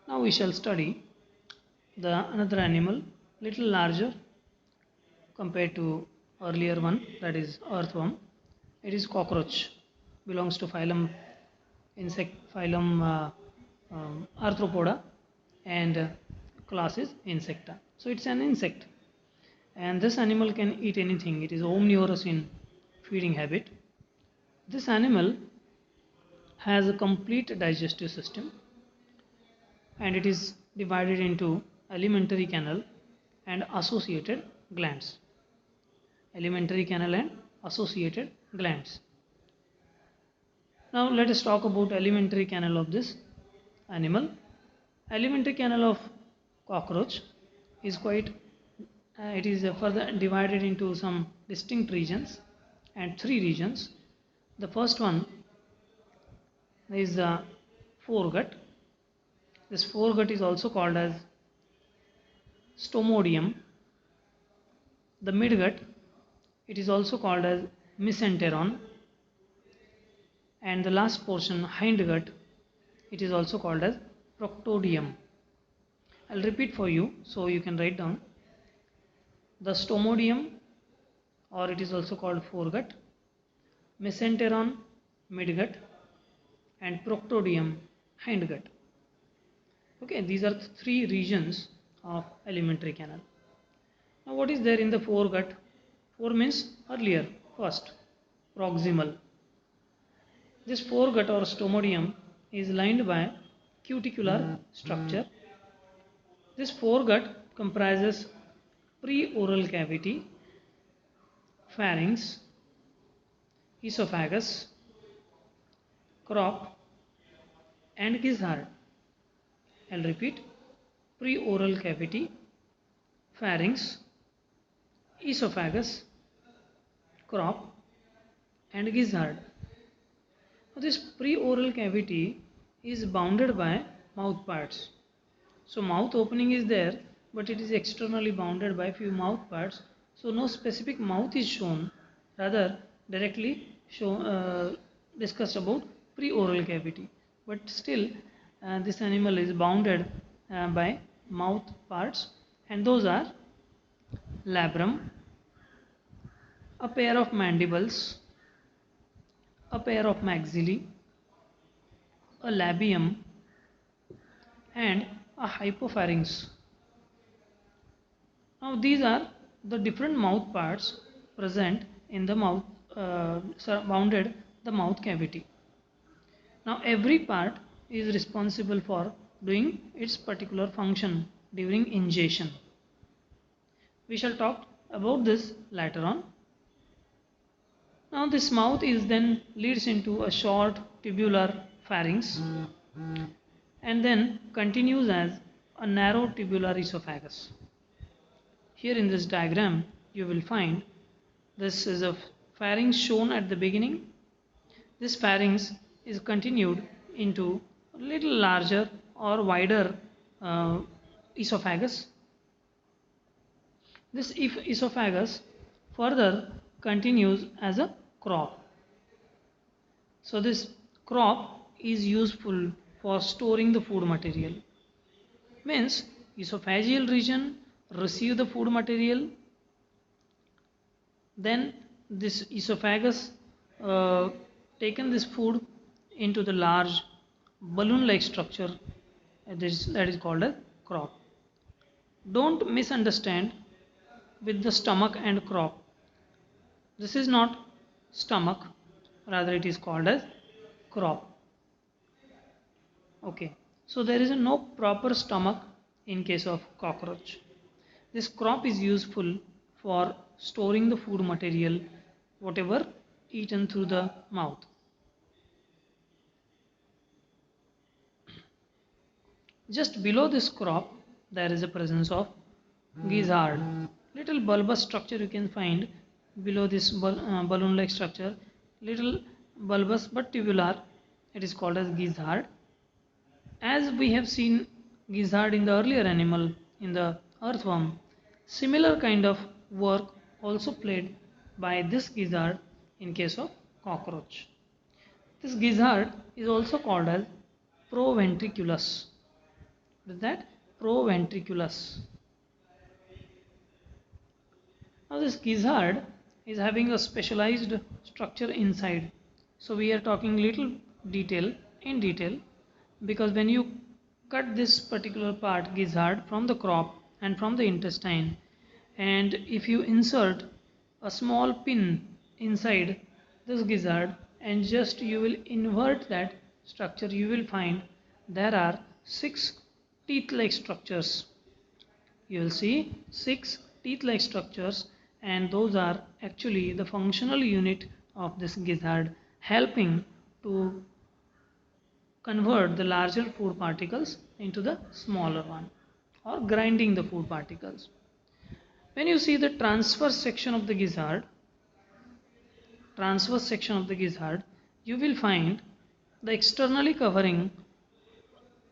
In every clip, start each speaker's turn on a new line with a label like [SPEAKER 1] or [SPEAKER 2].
[SPEAKER 1] Now we shall study another animal little larger compared to earlier one, that is earthworm. It is cockroach, belongs to phylum Arthropoda, and class is Insecta. So it's an insect, and this animal can eat anything. It is omnivorous in feeding habit. This animal has a complete digestive system, and it is divided into alimentary canal and associated glands. Alimentary canal and associated glands. Now let us talk about alimentary canal of this animal. Alimentary canal of cockroach is it is further divided into some distinct regions and three regions. The first one is the foregut. This foregut is also called as stomodium. The midgut, it is also called as mesenteron, and the last portion, hindgut, it is also called as proctodium. I'll repeat for you so you can write down. The stomodium, or it is also called foregut, mesenteron, midgut, and proctodium, hindgut. Okay, these are the three regions of alimentary canal. Now what is there in the foregut? Fore means earlier, first, proximal. This foregut or stomodium is lined by cuticular structure. This foregut comprises preoral cavity, pharynx, esophagus, crop, and gizzard. I'll repeat: preoral cavity, pharynx, esophagus, crop, and gizzard. This preoral cavity is bounded by mouth parts. So mouth opening is there, but it is externally bounded by few mouth parts. So no specific mouth is shown, rather directly discussed about preoral cavity. But still this animal is bounded by mouth parts, and those are labrum, a pair of mandibles, a pair of maxillae, a labium, and a hypopharynx. Now these are the different mouth parts present in the mouth, bounded the mouth cavity. Now every part is responsible for doing its particular function during ingestion. We shall talk about this later on. Now this mouth is then leads into a short tubular pharynx and then continues as a narrow tubular esophagus. Here in this diagram you will find this is a pharynx shown at the beginning. This pharynx is continued into a little larger or wider esophagus. This esophagus further continues as a crop. So this crop is useful for storing the food material. Means esophageal region receive the food material, then this esophagus taken this food into the large balloon-like structure that is called a crop. Don't misunderstand with the stomach and crop. This is not stomach, rather it is called as crop. Okay, so there is no proper stomach in case of cockroach. This crop is useful for storing the food material, whatever eaten through the mouth. Just below this crop there is a presence of gizzard. Little bulbous structure you can find below this balloon-like structure, little bulbous but tubular. It is called as gizzard. As we have seen gizzard in the earlier animal, in the earthworm, similar kind of work also played by this gizzard in case of cockroach. This gizzard is also called as proventriculus. What is that? Proventriculus. Now this gizzard is having a specialized structure inside. So we are talking little in detail, because when you cut this particular part gizzard from the crop and from the intestine, and if you insert a small pin inside this gizzard and just you will invert that structure, you will find there are 6 teeth-like structures. You will see 6 teeth-like structures, and those are actually the functional unit of this gizzard, helping to convert the larger food particles into the smaller one, or grinding the food particles. When you see the transverse section of the gizzard, you will find the externally covering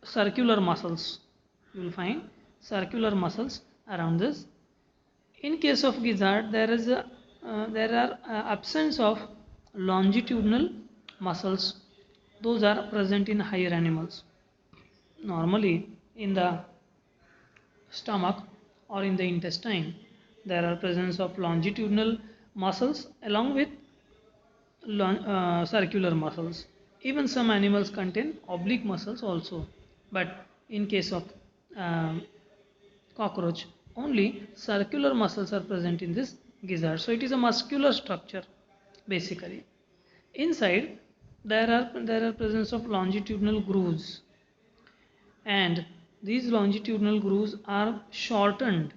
[SPEAKER 1] circular muscles. You will find circular muscles around this. In case of gizzard, there are absence of longitudinal muscles. Those are present in higher animals. Normally, in the stomach or in the intestine, there are presence of longitudinal muscles along with circular muscles. Even some animals contain oblique muscles also, but in case of cockroach, only circular muscles are present in this gizzard. So it is a muscular structure basically. Inside there are presence of longitudinal grooves, and these longitudinal grooves are shortened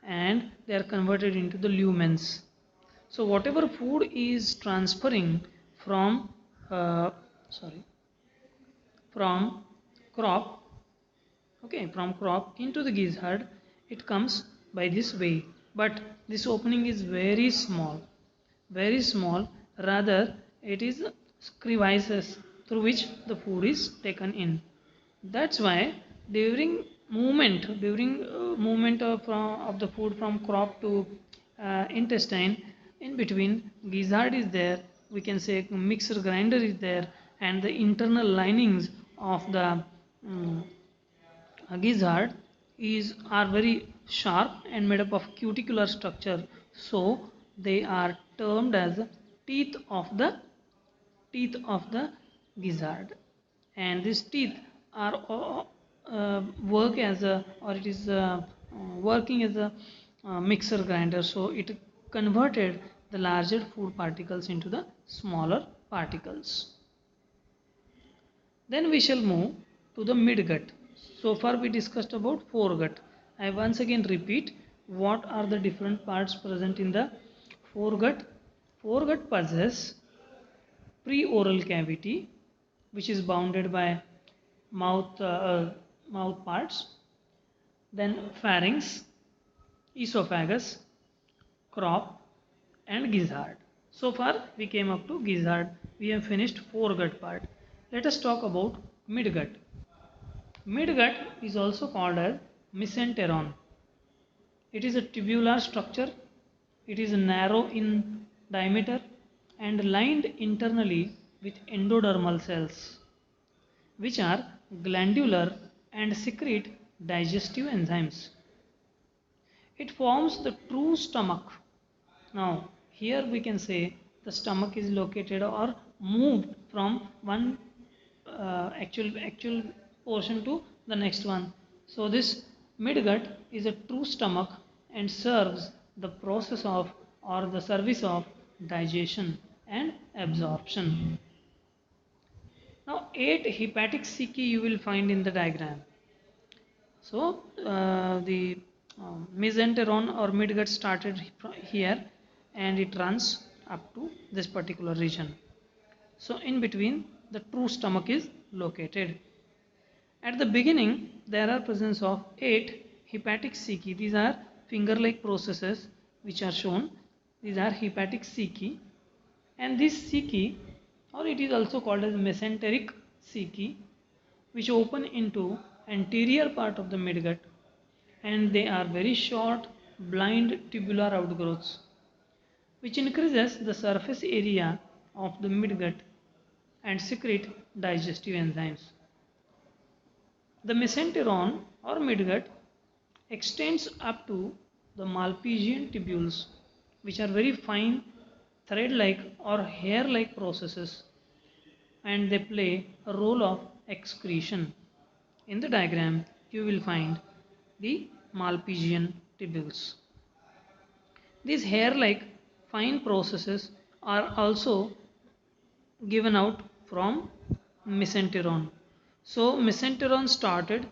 [SPEAKER 1] and they are converted into the lumens. So whatever food is transferring from from crop, from crop into the gizzard, it comes by this way, but this opening is very small, rather it is crevices through which the food is taken in. That's why during movement of the food from crop to intestine, in between gizzard is there, we can say mixer grinder is there, and the internal linings of the gizzard are very sharp and made up of cuticular structure, so they are termed as teeth of the gizzard, and these teeth are working as a mixer grinder, so it converted the larger food particles into the smaller particles. Then we shall move to the midgut. So far we discussed about foregut. I once again repeat what are the different parts present in the foregut. Foregut possesses preoral cavity, which is bounded by mouth parts, then pharynx, esophagus, crop, and gizzard. So far we came up to gizzard. We have finished foregut part. Let us talk about midgut. Midgut is also called as mesenteron. It is a tubular structure. It is narrow in diameter and lined internally with endodermal cells, which are glandular and secrete digestive enzymes. It forms the true stomach. Now, here we can say the stomach is located or moved from one actual portion to the next one. So this midgut is a true stomach and serves the process of or the service of digestion and absorption. Now 8 hepatic cicae you will find in the diagram. So the mesenteron or midgut started here and it runs up to this particular region. So in between the true stomach is located. At the beginning there are presence of 8 hepatic cicae. These are finger-like processes which are shown. These are hepatic cicae, and this cicae, or it is also called as mesenteric cicae, which open into anterior part of the midgut, and they are very short blind tubular outgrowths which increases the surface area of the midgut and secrete digestive enzymes. The mesenteron or midgut extends up to the Malpighian tubules, which are very fine thread-like or hair-like processes, and they play a role of excretion. In the diagram, you will find the Malpighian tubules. These hair-like fine processes are also given out from mesenteron. So mesenteron started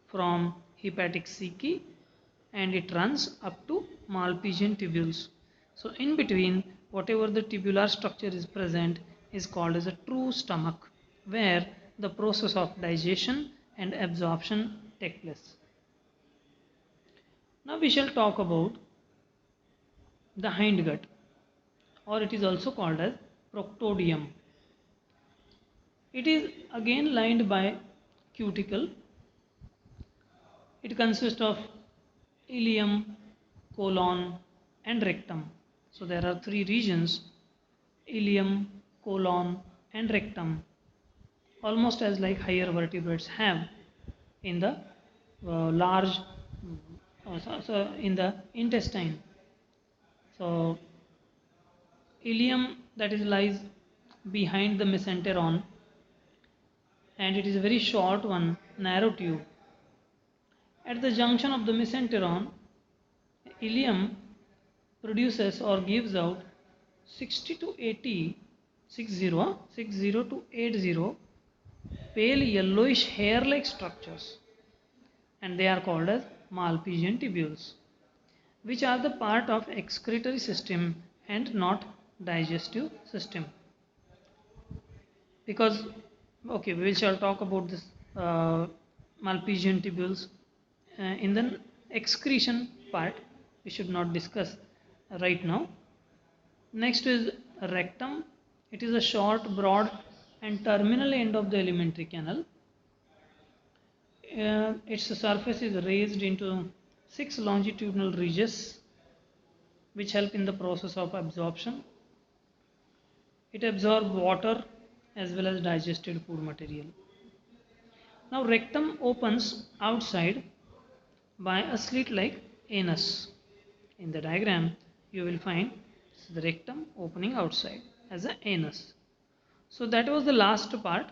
[SPEAKER 1] from hepatic caecae and it runs up to Malpighian tubules. So in between, whatever the tubular structure is present is called as a true stomach, where the process of digestion and absorption take place. Now we shall talk about the hindgut, or it is also called as proctodium. It is again lined by cuticle. It consists of ileum, colon and rectum. So there are three regions: ileum, colon and rectum, almost as like higher vertebrates have in the large in the intestine. So ileum, that is lies behind the mesenteron, and it is a very short one, narrow tube. At the junction of the mesenteron, ileum produces or gives out 60 to 80 60 to 80 pale yellowish hair-like structures, and they are called as Malpighian tubules, which are the part of excretory system and not digestive system. Because okay, we shall talk about this Malpighian tubules in the excretion part. We should not discuss right now. Next is rectum. It is a short, broad and terminal end of the alimentary canal. Its surface is raised into 6 longitudinal ridges which help in the process of absorption. It absorbs water as well as digested food material. Now rectum opens outside by a slit like anus. In the diagram you will find the rectum opening outside as an anus. So that was the last part,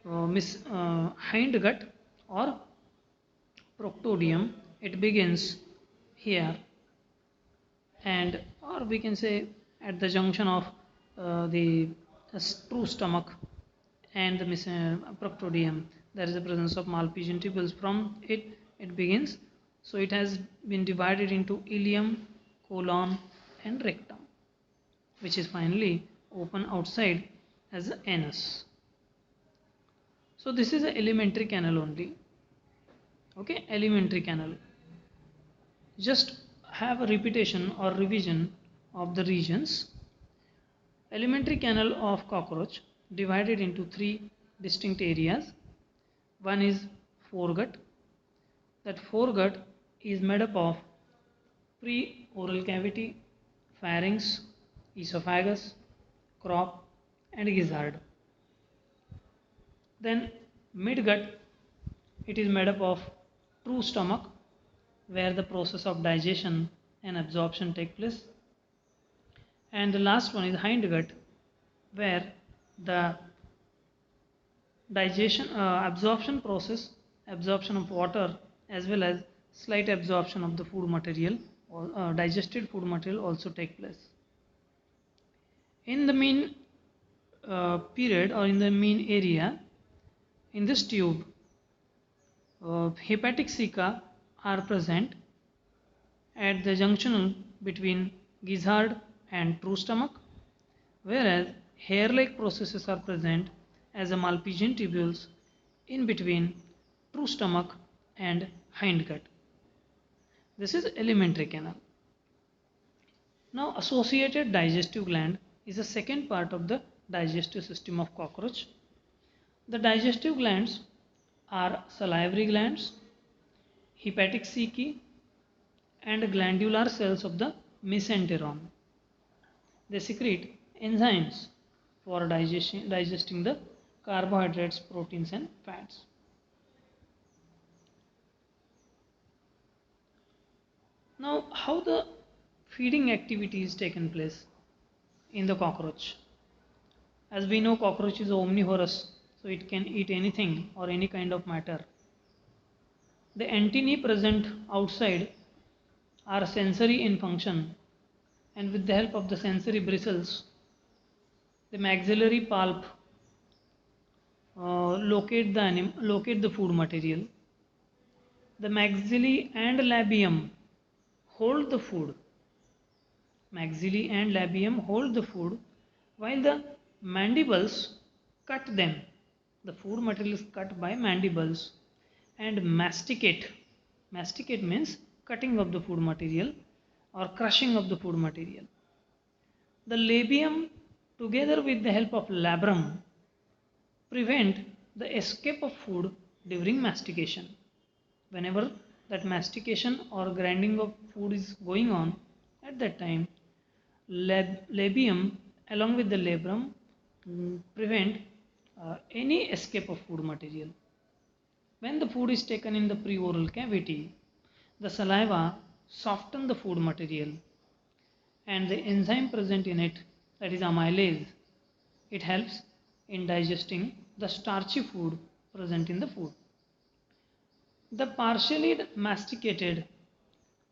[SPEAKER 1] hindgut or proctodium. It begins here, and or we can say at the junction of the true stomach and the proctodium, there is a presence of Malpighian tubules. From it begins. So it has been divided into ileum, colon and rectum, which is finally open outside as the anus. So this is an alimentary canal only. Okay, alimentary canal. Just have a repetition or revision of the regions. Alimentary canal of cockroach divided into 3 distinct areas. One is foregut. That foregut is made up of pre-oral cavity, pharynx, esophagus, crop and gizzard. Then midgut, it is made up of true stomach, where the process of digestion and absorption take place. And the last one is hindgut, where the digestion, absorption process, absorption of water as well as slight absorption of the food material or digested food material also take place. In the mean period or in the mean area, in this tube, hepatic ceca are present at the junction between gizzard and true stomach, whereas hair-like processes are present as a Malpighian tubules in between true stomach and hindgut. This is alimentary canal. Now associated digestive gland is the second part of the digestive system of cockroach. The digestive glands are salivary glands, hepatic cecae and glandular cells of the mesenteron. They secrete enzymes for digesting the carbohydrates, proteins and fats. Now, how the feeding activity is taken place in the cockroach? As we know, cockroach is omnivorous, so it can eat anything or any kind of matter. The antennae present outside are sensory in function, and with the help of the sensory bristles, the maxillary pulp locate the food material. The maxillae and labium hold the food. Maxillae and labium hold the food, while the mandibles cut them. The food material is cut by mandibles and masticate. Masticate means cutting of the food material or crushing of the food material. The labium, together with the help of labrum, prevent the escape of food during mastication. Whenever that mastication or grinding of food is going on, at that time, labium along with the labrum prevent any escape of food material. When the food is taken in the preoral cavity, the saliva softens the food material, and the enzyme present in it, that is amylase, it helps in digesting the starchy food present in the food. The partially masticated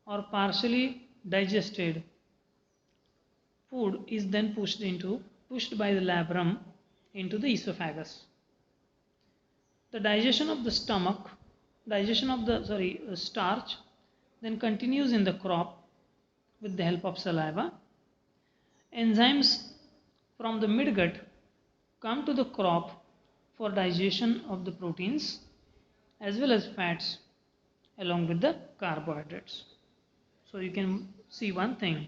[SPEAKER 1] or partially digested food is then pushed by the labrum into the esophagus. The digestion of the starch then continues in the crop with the help of saliva. Enzymes from the midgut come to the crop for digestion of the proteins as well as fats along with the carbohydrates. So you can see one thing,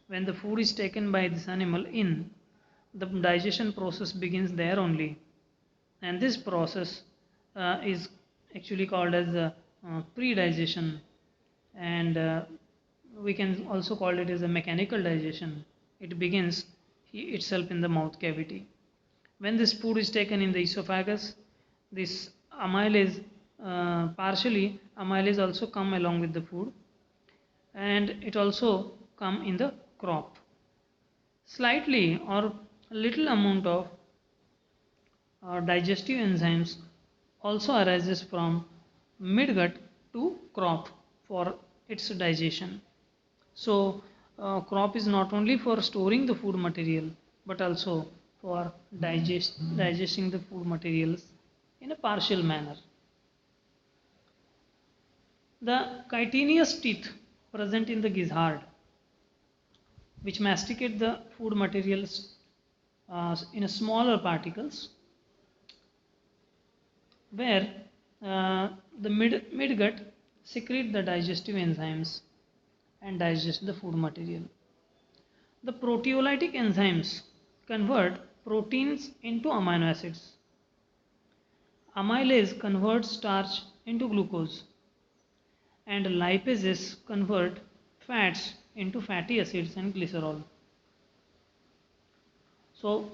[SPEAKER 1] when the food is taken by this animal in, the digestion process begins there only, and this process is actually called as pre-digestion, and we can also call it as a mechanical digestion. It begins itself in the mouth cavity. When this food is taken in the esophagus, this amylase, partially amylase also come along with the food, and it also come in the crop. Slightly or little amount of digestive enzymes also arises from midgut to crop for its digestion. So crop is not only for storing the food material but also for digesting the food materials in a partial manner. The chitinous teeth present in the gizzard, which masticate the food materials in smaller particles, where the midgut secrete the digestive enzymes and digest the food material. The proteolytic enzymes convert proteins into amino acids. Amylase converts starch into glucose, and lipases convert fats into fatty acids and glycerol. So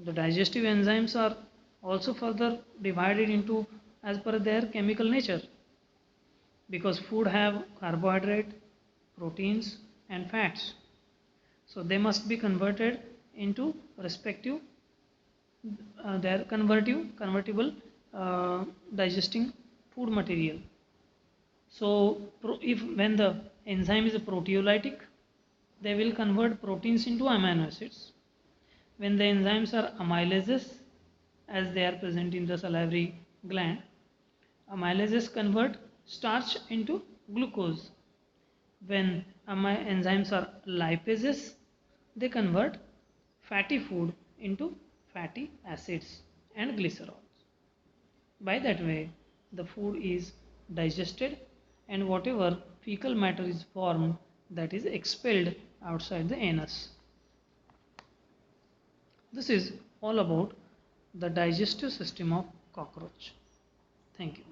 [SPEAKER 1] the digestive enzymes are also further divided into as per their chemical nature, because food have carbohydrate, proteins and fats. So they must be converted into respective their convertible digesting food material. So if when the enzyme is a proteolytic, they will convert proteins into amino acids. When the enzymes are amylases, as they are present in the salivary gland, amylases convert starch into glucose. When enzymes are lipases, they convert fatty food into fatty acids and glycerols. By that way, the food is digested, and whatever fecal matter is formed, that is expelled outside the anus. This is all about the digestive system of cockroach. Thank you.